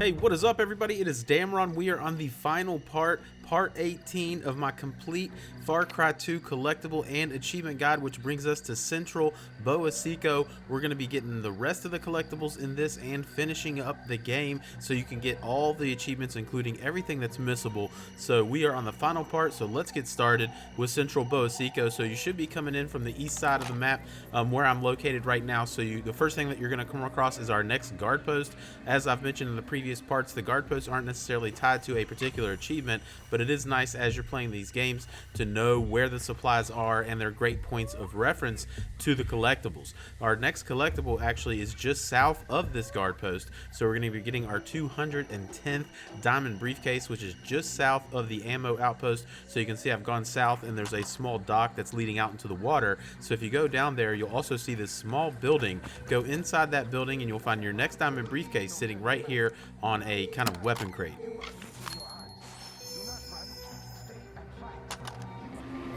Hey, what is up, everybody? It is Damron. We are on the final part 18 of my complete Far Cry 2 collectible and achievement guide, which brings us to Central Bowa Seko. We're going to be getting the rest of the collectibles in this and finishing up the game so you can get all the achievements, including everything that's missable. So we are on the final part, so let's get started with Central Bowa Seko. So you should be coming in from the east side of the map, where I'm located right now. So the first thing that you're going to come across is our next guard post. As I've mentioned in the previous parts, the guard posts aren't necessarily tied to a particular achievement, but it is nice as you're playing these games to know where the supplies are, and they're great points of reference to the collectibles. Our next collectible actually is just south of this guard post, so we're going to be getting our 210th diamond briefcase, which is just south of the ammo outpost. So you can see I've gone south, and there's a small dock that's leading out into the water. So if you go down there, you'll also see this small building. Go inside that building and you'll find your next diamond briefcase sitting right here on a kind of weapon crate.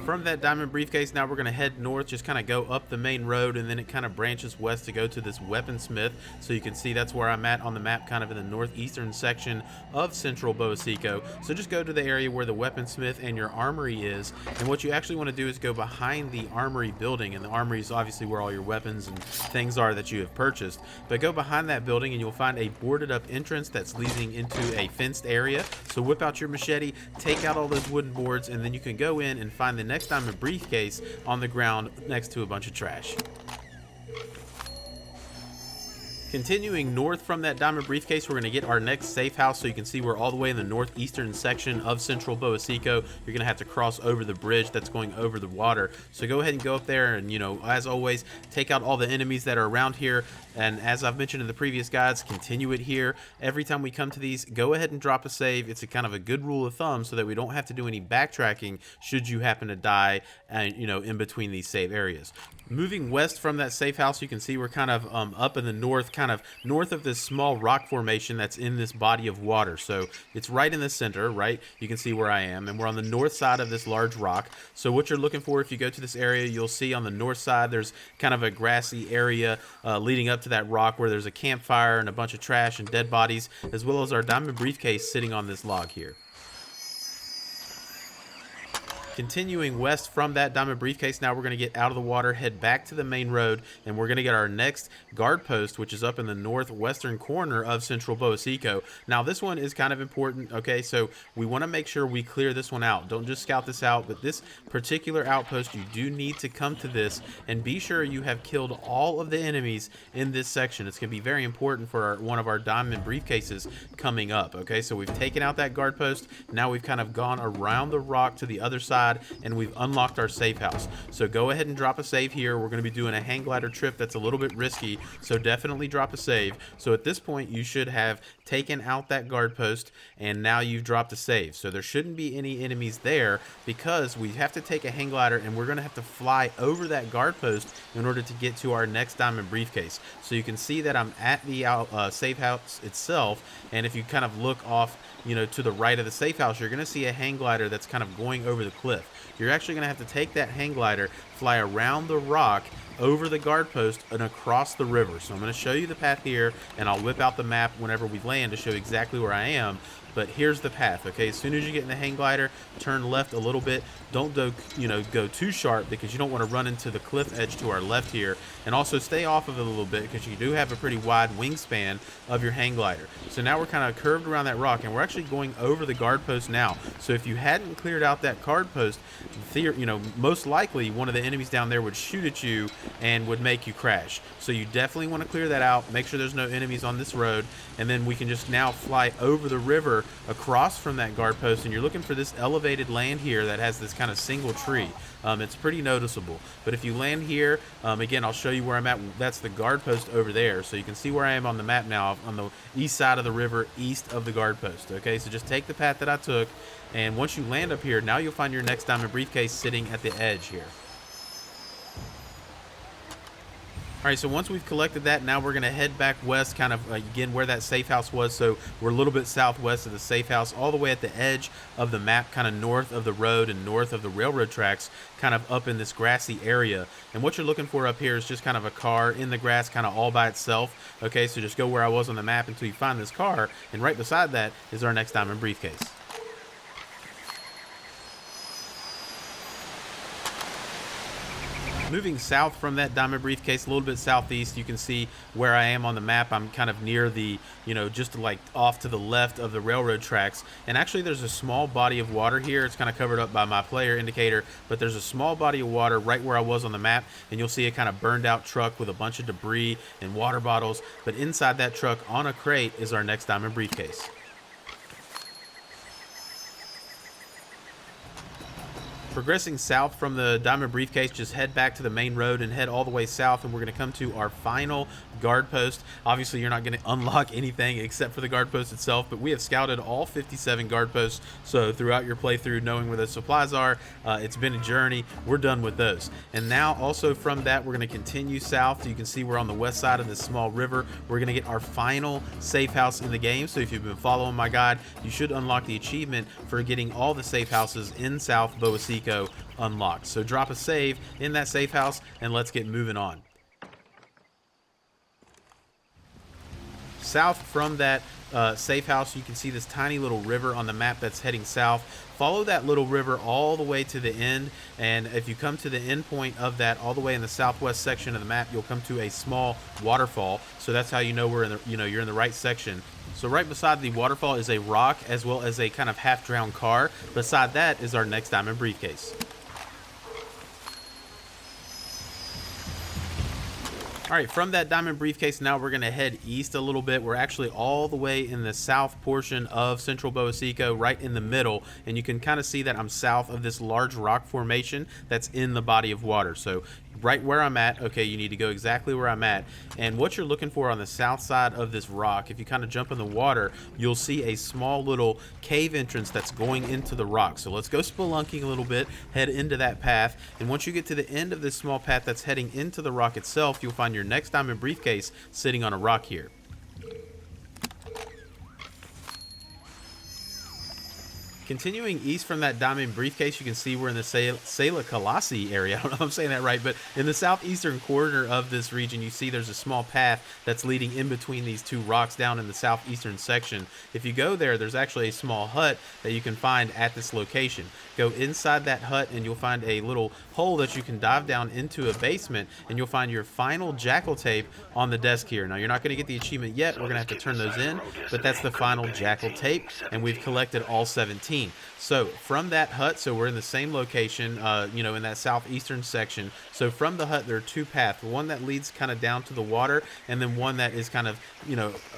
From that diamond briefcase, now we're going to head north, just kind of go up the main road, and then it kind of branches west to go to this weaponsmith. So you can see that's where I'm at on the map, kind of in the northeastern section of Central Bowa Seko. So just go to the area where the weaponsmith and your armory is, and what you actually want to do is go behind the armory building, and the armory is obviously where all your weapons and things are that you have purchased. But go behind that building and you'll find a boarded up entrance that's leading into a fenced area. So whip out your machete, take out all those wooden boards, and then you can go in and find the next diamond briefcase on the ground next to a bunch of trash. Continuing north from that diamond briefcase, we're going to get our next safe house. So you can see we're all the way in the northeastern section of Central Bowa Seko. You're going to have to cross over the bridge that's going over the water. So go ahead and go up there, and as always, take out all the enemies that are around here. And as I've mentioned in the previous guides, continue it here. Every time we come to these, go ahead and drop a save. It's a kind of a good rule of thumb so that we don't have to do any backtracking should you happen to die and in between these save areas. Moving west from that safe house, you can see we're kind of up in the north, kind of north of this small rock formation that's in this body of water. So it's right in the center, right? You can see where I am, and we're on the north side of this large rock. So what you're looking for, if you go to this area, you'll see on the north side there's kind of a grassy area leading up to that rock where there's a campfire and a bunch of trash and dead bodies, as well as our diamond briefcase sitting on this log here. Continuing west from that diamond briefcase, now we're going to get out of the water, head back to the main road, and we're going to get our next guard post, which is up in the northwestern corner of Central Bowa Seko. Now this one is kind of important, okay? So we want to make sure we clear this one out. Don't just scout this out, but this particular outpost, you do need to come to this and be sure you have killed all of the enemies in this section. It's going to be very important for one of our diamond briefcases coming up, okay? So we've taken out that guard post. Now we've kind of gone around the rock to the other side, and we've unlocked our safe house. So go ahead and drop a save here. We're going to be doing a hang glider trip that's a little bit risky, so definitely drop a save. So at this point, you should have taken out that guard post, and now you've dropped a save. So there shouldn't be any enemies there because we have to take a hang glider, and we're going to have to fly over that guard post in order to get to our next diamond briefcase. So you can see that I'm at the safe house itself, and if you kind of look off to the right of the safe house, you're going to see a hang glider that's kind of going over the cliff. You're actually going to have to take that hang glider, fly around the rock, over the guard post, and across the river. So I'm going to show you the path here, and I'll whip out the map whenever we land to show exactly where I am. But here's the path, okay? As soon as you get in the hang glider, turn left a little bit. Don't go too sharp because you don't want to run into the cliff edge to our left here. And also stay off of it a little bit because you do have a pretty wide wingspan of your hang glider. So now we're kind of curved around that rock, and we're actually going over the guard post now. So if you hadn't cleared out that guard post, most likely one of the enemies down there would shoot at you and would make you crash. So you definitely want to clear that out. Make sure there's no enemies on this road, and then we can just now fly over the river across from that guard post. And you're looking for this elevated land here that has this kind of single tree. It's pretty noticeable. But if you land here, again, I'll show you where I'm at. That's the guard post over there. So you can see where I am on the map now, on the east side of the river, east of the guard post. Okay, so just take the path that I took, and once you land up here, now you'll find your next diamond briefcase sitting at the edge here. All right, so once we've collected that, now we're going to head back west, kind of again where that safe house was. So we're a little bit southwest of the safe house, all the way at the edge of the map, kind of north of the road and north of the railroad tracks, kind of up in this grassy area. And what you're looking for up here is just kind of a car in the grass, kind of all by itself. Okay, so just go where I was on the map until you find this car, and right beside that is our next diamond briefcase. Moving south from that diamond briefcase, a little bit southeast, you can see where I am on the map. I'm kind of near the, just like off to the left of the railroad tracks. And actually there's a small body of water here. It's kind of covered up by my player indicator, but there's a small body of water right where I was on the map. And you'll see a kind of burned out truck with a bunch of debris and water bottles. But inside that truck on a crate is our next diamond briefcase. Progressing south from the diamond briefcase, just head back to the main road and head all the way south, and we're going to come to our final guard post. Obviously you're not going to unlock anything except for the guard post itself, but we have scouted all 57 guard posts, so throughout your playthrough, knowing where the supplies are, it's been a journey. We're done with those. And now also from that, we're going to continue south. You can see we're on the west side of this small river. We're going to get our final safe house in the game. So if you've been following my guide, you should unlock the achievement for getting all the safe houses in South Bowa Seko unlocked. So drop a save in that safe house and let's get moving on. South from that safe house, you can see this tiny little river on the map that's heading south. Follow that little river all the way to the end, and if you come to the end point of that, all the way in the southwest section of the map, you'll come to a small waterfall. So that's how you know we're in the, you're in the right section. So right beside the waterfall is a rock, as well as a kind of half-drowned car. Beside that is our next diamond briefcase. All right, from that diamond briefcase, now we're going to head east a little bit. We're actually all the way in the south portion of Central Bowa Seko, right in the middle, and you can kind of see that I'm south of this large rock formation that's in the body of water. So right where I'm at, okay, you need to go exactly where I'm at. And what you're looking for on the south side of this rock, if you kind of jump in the water, you'll see a small little cave entrance that's going into the rock. So let's go spelunking a little bit, head into that path, and once you get to the end of this small path that's heading into the rock itself, you'll find your next diamond briefcase sitting on a rock here. Continuing east from that diamond briefcase, you can see we're in the Cellular area. I don't know if I'm saying that right, but in the southeastern corner of this region, you see there's a small path that's leading in between these two rocks down in the southeastern section. If you go there, there's actually a small hut that you can find at this location. Go inside that hut and you'll find a little hole that you can dive down into a basement, and you'll find your final Jackal Tape on the desk here. Now, you're not going to get the achievement yet. We're going to have to turn those in, but that's the final Jackal Tape, and we've collected all 17. So from that hut, so we're in the same location, in that southeastern section. So from the hut, there are two paths, one that leads kind of down to the water, and then one that is kind of,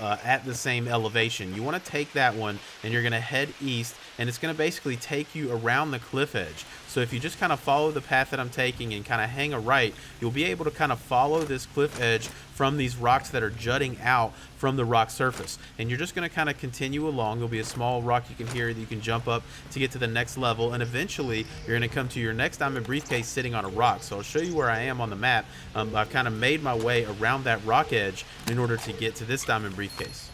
at the same elevation. You want to take that one, and you're going to head east, and it's going to basically take you around the cliff edge. So if you just kind of follow the path that I'm taking and kind of hang a right, you'll be able to kind of follow this cliff edge from these rocks that are jutting out from the rock surface. And you're just going to kind of continue along. There'll be a small rock you can hear that you can jump up to get to the next level, and eventually you're going to come to your next diamond briefcase sitting on a rock. So I'll show you where I am on the map. I've kind of made my way around that rock edge in order to get to this diamond briefcase.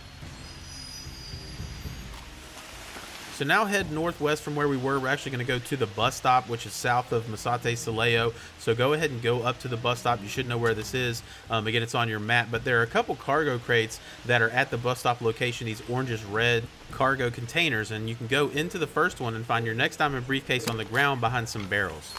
So now head northwest from where we were. We're actually going to go to the bus stop, which is south of Masate Saleo. So go ahead and go up to the bus stop. You should know where this is. Again, it's on your map, but there are a couple cargo crates that are at the bus stop location, these orangish red cargo containers, and you can go into the first one and find your next diamond briefcase on the ground behind some barrels.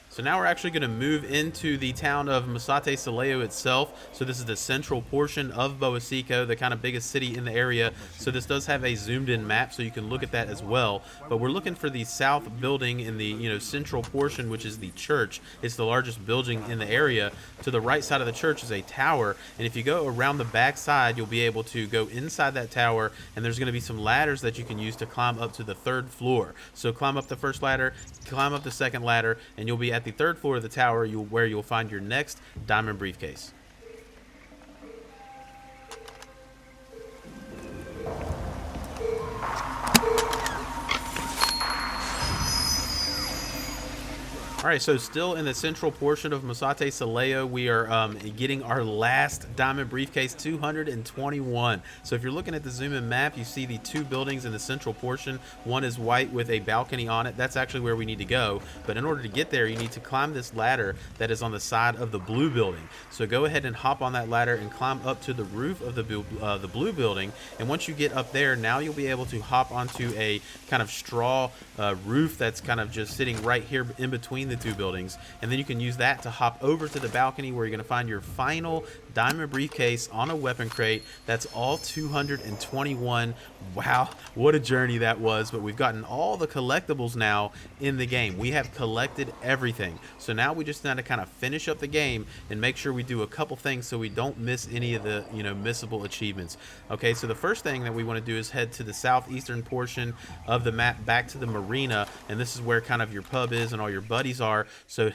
So now we're actually going to move into the town of Masate Saleo itself. So this is the central portion of Bowa Seko, the kind of biggest city in the area. So this does have a zoomed in map, so you can look at that as well. But we're looking for the south building in the central portion, which is the church. It's the largest building in the area. To the right side of the church is a tower, and if you go around the back side, you'll be able to go inside that tower, and there's going to be some ladders that you can use to climb up to the third floor. So climb up the first ladder, climb up the second ladder, and you'll be at the third floor of the tower where you'll find your next diamond briefcase. All right, so still in the central portion of Masate Saleo, we are getting our last diamond briefcase, 221. So if you're looking at the zoom in map, you see the two buildings in the central portion. One is white with a balcony on it. That's actually where we need to go. But in order to get there, you need to climb this ladder that is on the side of the blue building. So go ahead and hop on that ladder and climb up to the roof of the blue building. And once you get up there, now you'll be able to hop onto a kind of straw roof that's kind of just sitting right here in between the two buildings, and then you can use that to hop over to the balcony where you're going to find your final diamond briefcase on a weapon crate. That's all 221. Wow, what a journey that was. But we've gotten all the collectibles now in the game. We have collected everything, so now we just need to kind of finish up the game and make sure we do a couple things so we don't miss any of the missable achievements. Okay, so the first thing that we want to do is head to the southeastern portion of the map, back to the marina, and this is where kind of your pub is and all your buddies are. So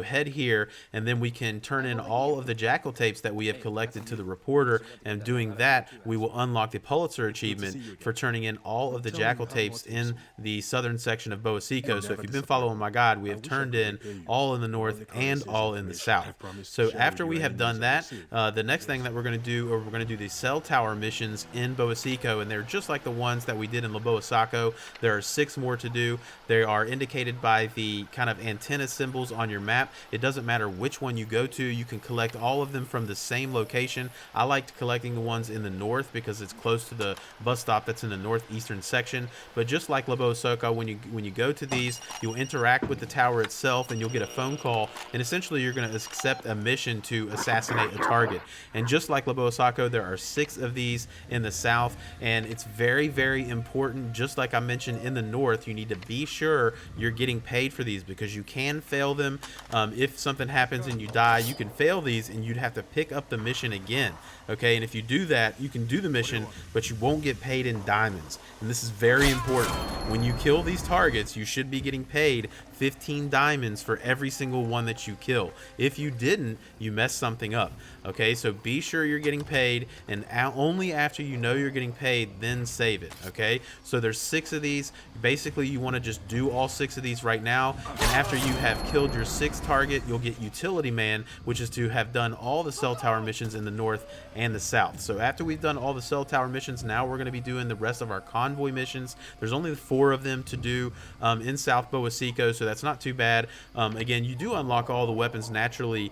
head here, and then we can turn in all of the Jackal tapes that we have collected to the reporter, and doing that we will unlock the Pulitzer achievement for turning in all of the Jackal tapes in the southern section of Bowa Seko. So if you've been following my guide, we have turned in all in the north and all in the south. So after we have done that, the next thing that we're going to do, we're going to do the cell tower missions in Bowa Seko, and they're just like the ones that we did in Bowa Seko. There are 6 more to do. They are indicated by the kind of antenna symbols on your map. It doesn't matter which one you go to, you can collect all of them from the same location. I liked collecting the ones in the north because it's close to the bus stop that's in the northeastern section. But just like Bowa Seko, when you go to these, you'll interact with the tower itself and you'll get a phone call, and essentially you're going to accept a mission to assassinate a target. And just like Bowa Seko, there are 6 of these in the south, and it's very, very important. Just like I mentioned in the north, you need to be sure you're getting paid for these, because you can fail them. If something happens and you die, you can fail these and you'd have to pick up the mission again. Okay, and if you do that, you can do the mission, but you won't get paid in diamonds. And this is very important. When you kill these targets, you should be getting paid 15 diamonds for every single one that you kill. If you didn't, you messed something up. Okay, so be sure you're getting paid, and only after you know you're getting paid, then save it. Okay, so there's 6 of these. Basically, you want to just do all 6 of these right now, and after you have killed your 6th target, you'll get Utility Man, which is to have done all the cell tower missions in the north and the south. So after we've done all the cell tower missions, now we're going to be doing the rest of our convoy missions. There's only 4 of them to do in South Bowa Seko, so that's not too bad. Again, you do unlock all the weapons naturally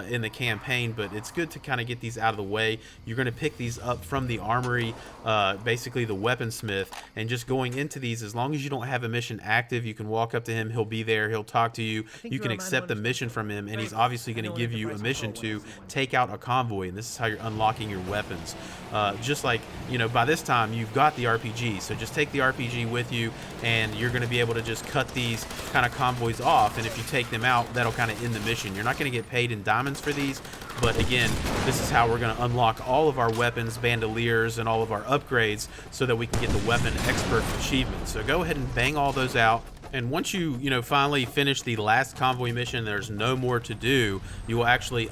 in the campaign, but it's good to kind of get these out of the way. You're going to pick these up from the armory, basically the weaponsmith, and just going into these, as long as you don't have a mission active, you can walk up to him, he'll be there, he'll talk to you, you can accept the mission from him, and he's obviously going to give you a mission to take out a convoy, and this is how you're unlocking your weapons. Just like, by this time you've got the RPG, so just take the RPG with you, and you're going to be able to just cut these kind of convoys off, and if you take them out, that'll kind of end the mission. You're not going to get paid in diamonds for these, but again, this is how we're going to unlock all of our weapons, bandoliers, and all of our upgrades, so that we can get the weapon expert achievement. So go ahead and bang all those out. And once you finally finish the last convoy mission, there's no more to do, you will actually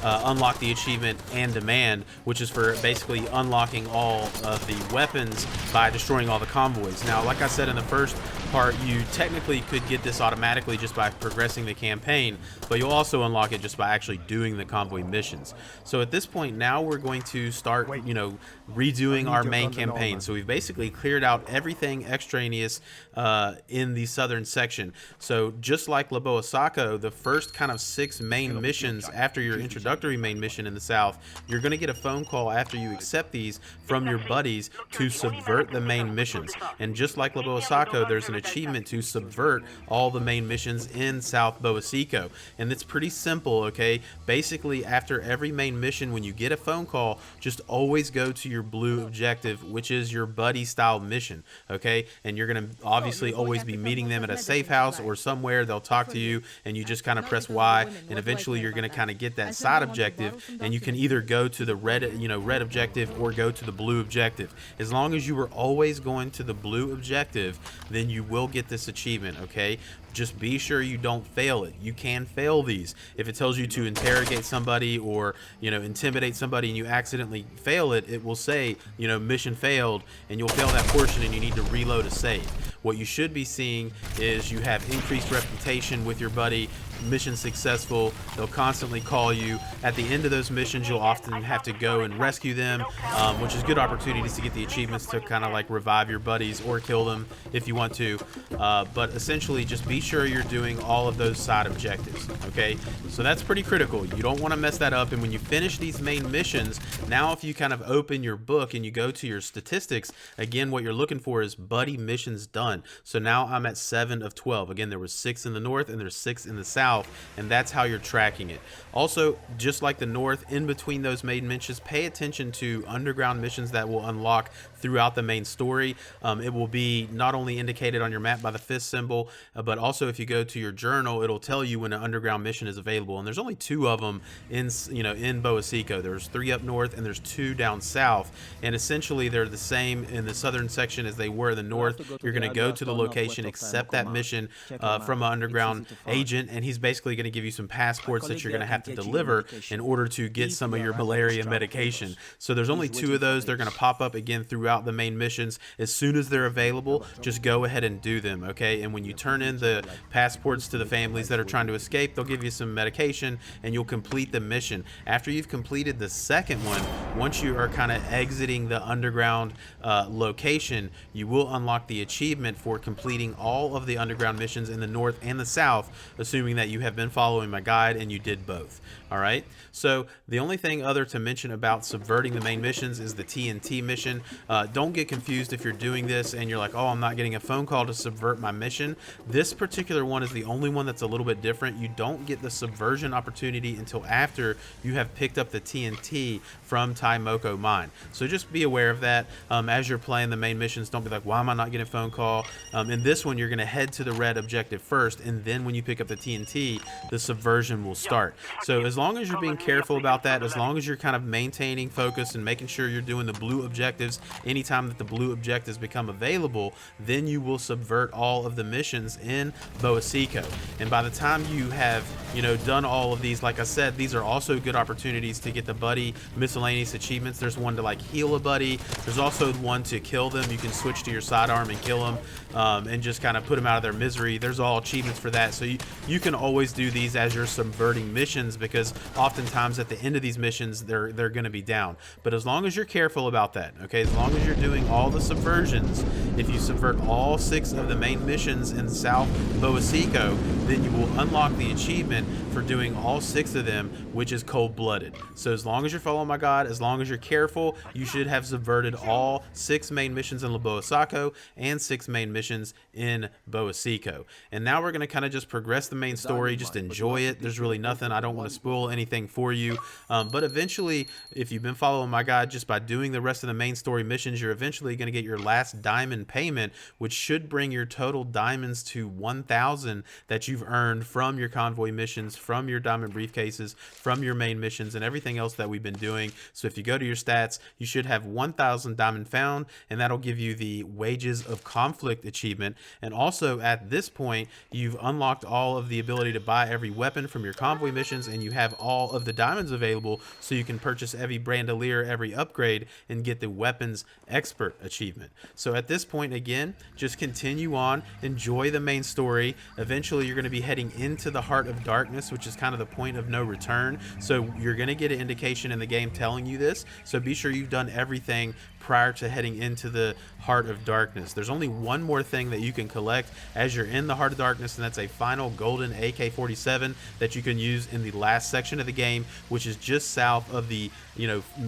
unlock the achievement and demand, which is for basically unlocking all of the weapons by destroying all the convoys. Now, like I said in the first part, you technically could get this automatically just by progressing the campaign, but you'll also unlock it just by actually doing the convoy missions. So at this point now, we're going to start redoing our main campaign. So we've basically cleared out everything extraneous in the southern section. So just like Bowa Seko, the first kind of 6 main missions after your introductory main mission in the south, you're going to get a phone call after you accept these from your buddies to subvert the main missions. And just like Bowa Seko, there's an achievement to subvert all the main missions in South Bowa Seko, and it's pretty simple. Okay, basically after every main mission, when you get a phone call, just always go to your blue objective, which is your buddy style mission. Okay, and you're going to obviously always be meeting them at a safe house or somewhere. They'll talk to you, and you just kind of press Y, and eventually you're going to kind of get that side objective, and you can either go to the red objective or go to the blue objective. As long as you are always going to the blue objective, then you will get this achievement. Okay, just be sure you don't fail it. You can fail these. If it tells you to interrogate somebody or intimidate somebody and you accidentally fail it, it will say mission failed, and you'll fail that portion and you need to reload a save. what you should be seeing is you have increased reputation with your buddy, mission successful, they'll constantly call you. At the end of those missions, you'll often have to go and rescue them, which is good opportunities to get the achievements to kind of like revive your buddies or kill them if you want to. But essentially, just be sure you're doing all of those side objectives, okay? So that's pretty critical. You don't want to mess that up. And when you finish these main missions, now if you kind of open your book and you go to your statistics, again, what you're looking for is buddy missions done. So now I'm at 7 of 12. Again, there was 6 in the north and there's 6 in the south, and that's how you're tracking it. Also, just like the north, in between those main missions, pay attention to underground missions that will unlock throughout the main story. It will be not only indicated on your map by the fist symbol, but also if you go to your journal, it'll tell you when an underground mission is available. And there's only 2 of them in Bowa Seko. There's 3 up north and there's 2 down south. And essentially they're the same in the southern section as they were in the north. You're going to go to the location, accept that mission from an underground agent, and he's basically going to give you some passports that you're going to have to deliver in order to get some of your malaria medication. So there's only 2 of those. They're going to pop up again throughout the main missions. As soon as they're available, just go ahead and do them, okay? And when you turn in the passports to the families that are trying to escape, they'll give you some medication and you'll complete the mission. After you've completed the second one, once you are kind of exiting the underground location, you will unlock the achievement for completing all of the underground missions in the north and the south, assuming that you have been following my guide and you did both. All right, so the only thing other to mention about subverting the main missions is the TNT mission. Don't get confused if you're doing this and you're like, oh, I'm not getting a phone call to subvert my mission. This particular one is the only one that's a little bit different. You don't get the subversion opportunity until after you have picked up the TNT from Taimoko Mine. So just be aware of that as you're playing the main missions. Don't be like, why am I not getting a phone call? In this one, you're going to head to the red objective first, and then when you pick up the TNT, the subversion will start. So as long as you're being careful about that, as long as you're kind of maintaining focus and making sure you're doing the blue objectives anytime that the blue objectives become available, then you will subvert all of the missions in Bowa Seko. And by the time you have, done all of these, like I said, these are also good opportunities to get the buddy miscellaneous achievements. There's one to like heal a buddy. There's also one to kill them. You can switch to your sidearm and kill them and just kind of put them out of their misery. There's all achievements for that. So you can always do these as you're subverting missions, because oftentimes at the end of these missions, they're going to be down. But as long as you're careful about that, okay, as long as you're doing all the subversions, if you subvert all 6 of the main missions in South Bowa Seko, then you will unlock the achievement for doing all 6 of them, which is cold-blooded. So as long as you're following my guide, as long as you're careful, you should have subverted all 6 main missions in Bowa Seko and 6 main missions in Bowa Seko. And now we're going to kind of just progress the main story, just enjoy it. There's really nothing, I don't want to spoil anything for you, but eventually, if you've been following my guide, just by doing the rest of the main story missions, you're eventually going to get your last diamond payment, which should bring your total diamonds to 1,000 that you've earned from your convoy missions, from your diamond briefcases, from your main missions, and everything else that we've been doing. So if you go to your stats, you should have 1,000 diamond found, and that'll give you the Wages of Conflict achievement. And also at this point, you've unlocked all of the ability to buy every weapon from your convoy missions, and you have all of the diamonds available, so you can purchase every bandolier, every upgrade, and get the Weapons Expert achievement. So at this point, again, just continue on, enjoy the main story. Eventually, you're going to be heading into the Heart of Darknes, which is kind of the point of no return. So you're going to get an indication in the game telling you this. So be sure you've done everything prior to heading into the Heart of Darknes. There's only one more thing that you can collect as you're in the Heart of Darknes, and that's a final golden AK-47 that you can use in the last section of the game, which is just south of the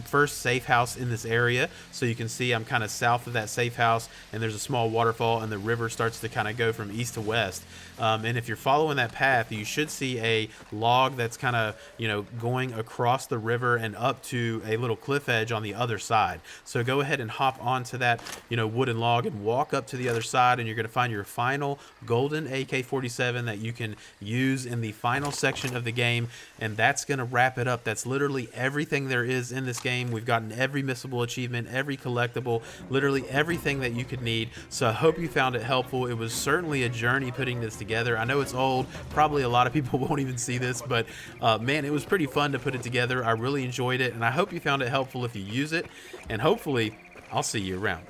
first safe house in this area. So you can see I'm kind of south of that safe house, and there's a small waterfall, and the river starts to kind of go from east to west. And if you're following that path, you should see a log that's kind of going across the river and up to a little cliff edge on the other side. So go ahead and hop onto that wooden log and walk up to the other side, and you're going to find your final golden AK-47 that you can use in the final section of the game, and that's going to wrap it up. That's literally everything there is in this game. We've gotten every missable achievement, every collectible, literally everything that you could need. So I hope you found it helpful. It was certainly a journey putting this together. I know it's old, probably a lot of people won't even see this, but man, it was pretty fun to put it together. I really enjoyed it, and I hope you found it helpful if you use it, and hopefully I'll see you around.